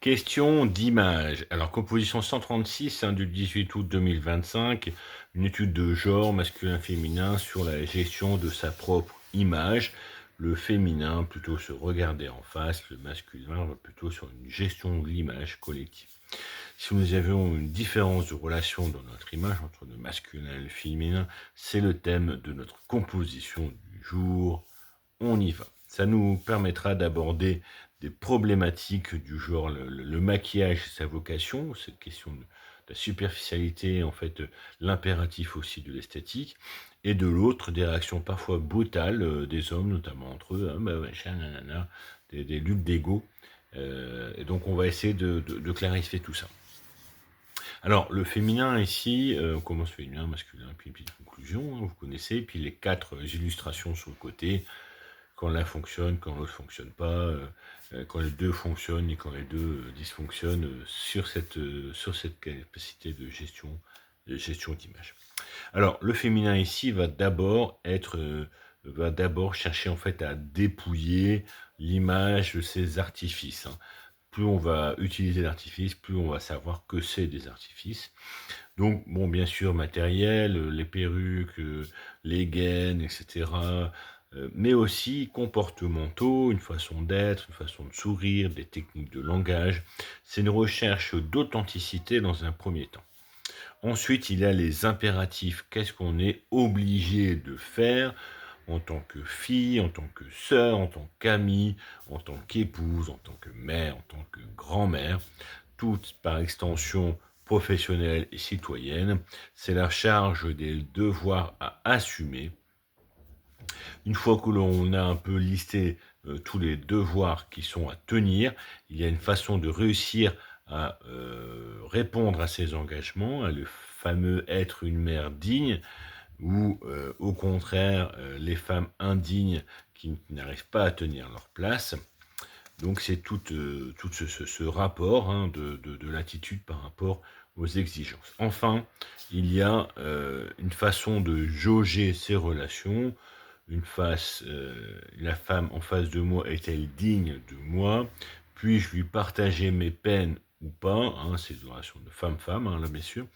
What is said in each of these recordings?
Question d'image. Alors, composition 136 du 18 août 2025, une étude de genre masculin-féminin sur la gestion de sa propre image. Le féminin plutôt se regarder en face, le masculin va plutôt sur une gestion de l'image collective. Si nous avions une différence de relation dans notre image entre le masculin et le féminin, c'est le thème de notre composition du jour. On y va. Ça nous permettra d'aborder des problématiques du genre le maquillage et sa vocation, cette question de la superficialité, en fait, l'impératif aussi de l'esthétique, et de l'autre, des réactions parfois brutales des hommes, notamment entre eux, hein, bah, machin, nanana, des luttes d'ego. Et donc, on va essayer de clarifier tout ça. Alors, le féminin ici, on commence féminin, masculin, puis une petite conclusion, hein, vous connaissez, puis les quatre illustrations sur le côté, quand l'un fonctionne, quand l'autre fonctionne pas, quand les deux fonctionnent et quand les deux dysfonctionnent sur cette capacité de gestion d'image. Alors, le féminin ici va d'abord chercher en fait à dépouiller l'image de ses artifices, hein. Plus on va utiliser l'artifice, plus on va savoir que c'est des artifices. Donc, bon, bien sûr, matériel, les perruques, les gaines, etc. Mais aussi comportementaux, une façon d'être, une façon de sourire, des techniques de langage. C'est une recherche d'authenticité dans un premier temps. Ensuite, il y a les impératifs. Qu'est-ce qu'on est obligé de faire en tant que fille, en tant que sœur, en tant qu'amie, en tant qu'épouse, en tant que mère, en tant que grand-mère, toutes par extension professionnelle et citoyenne. C'est la charge des devoirs à assumer. Une fois que l'on a un peu listé tous les devoirs qui sont à tenir, il y a une façon de réussir à répondre à ces engagements, à le fameux être une mère digne, ou au contraire les femmes indignes qui n'arrivent pas à tenir leur place. Donc c'est tout ce rapport, hein, de l'attitude par rapport aux exigences. Enfin, il y a une façon de jauger ces relations. La femme en face de moi est-elle digne de moi? Puis-je lui partager mes peines ou pas, hein, c'est une relation de femme-femme, hein, là bien sûr.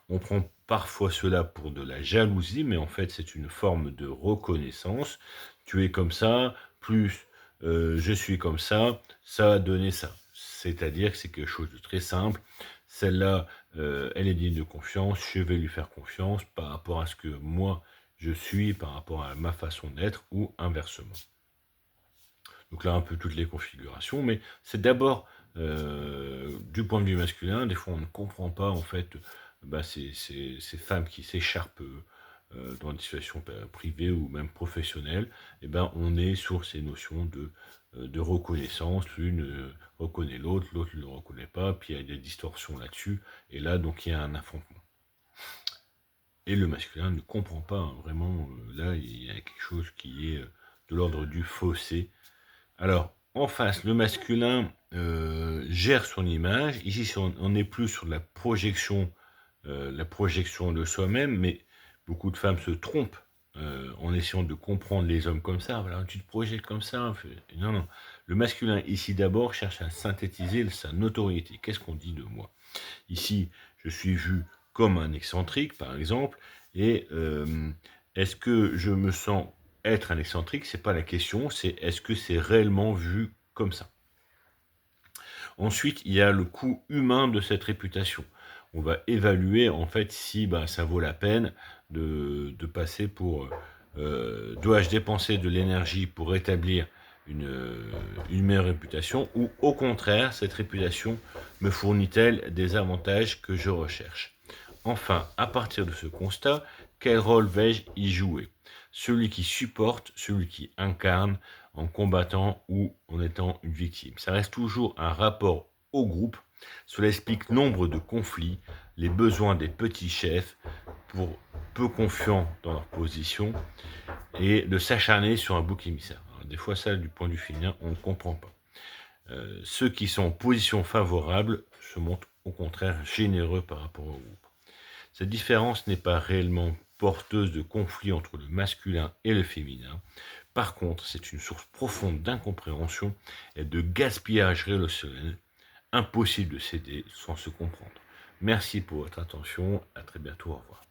On prend parfois cela pour de la jalousie, mais en fait c'est une forme de reconnaissance. Tu es comme ça, plus je suis comme ça va donner ça. C'est-à-dire que c'est quelque chose de très simple. Celle-là, elle est digne de confiance, je vais lui faire confiance par rapport à ce que moi je suis, par rapport à ma façon d'être, ou inversement. Donc là, un peu toutes les configurations, mais c'est d'abord du point de vue masculin. Des fois, on ne comprend pas en fait ces femmes qui s'écharpent dans des situations privées ou même professionnelles. Et ben, on est sur ces notions de reconnaissance. L'une reconnaît l'autre, l'autre ne le reconnaît pas, puis il y a des distorsions là-dessus. Et là, donc, il y a un affrontement. Et le masculin ne comprend pas, hein, vraiment. Là, il y a quelque chose qui est de l'ordre du fossé. Alors, en face, le masculin gère son image. Ici, on n'est plus sur la projection de soi-même, mais beaucoup de femmes se trompent en essayant de comprendre les hommes comme ça. Voilà, tu te projettes comme ça. Non, non. Le masculin, ici, d'abord, cherche à synthétiser sa notoriété. Qu'est-ce qu'on dit de moi? Ici, je suis vu comme un excentrique, par exemple, et est-ce que je me sens être un excentrique? C'est pas la question, c'est est-ce que c'est réellement vu comme ça? Ensuite, il y a le coût humain de cette réputation. On va évaluer en fait si ça vaut la peine de passer pour dois-je dépenser de l'énergie pour rétablir une meilleure réputation, ou au contraire, cette réputation me fournit-elle des avantages que je recherche? Enfin, à partir de ce constat, quel rôle vais-je y jouer? Celui qui supporte, celui qui incarne, en combattant ou en étant une victime. Ça reste toujours un rapport au groupe. Cela explique nombre de conflits, les besoins des petits chefs pour peu confiants dans leur position et de s'acharner sur un bouc émissaire. Alors, des fois, ça, du point de vue féminin, on ne comprend pas. Ceux qui sont en position favorable se montrent au contraire généreux par rapport au groupe. Cette différence n'est pas réellement porteuse de conflits entre le masculin et le féminin. Par contre, c'est une source profonde d'incompréhension et de gaspillage relationnel Impossible de s'aider sans se comprendre. Merci pour votre attention. À très bientôt. Au revoir.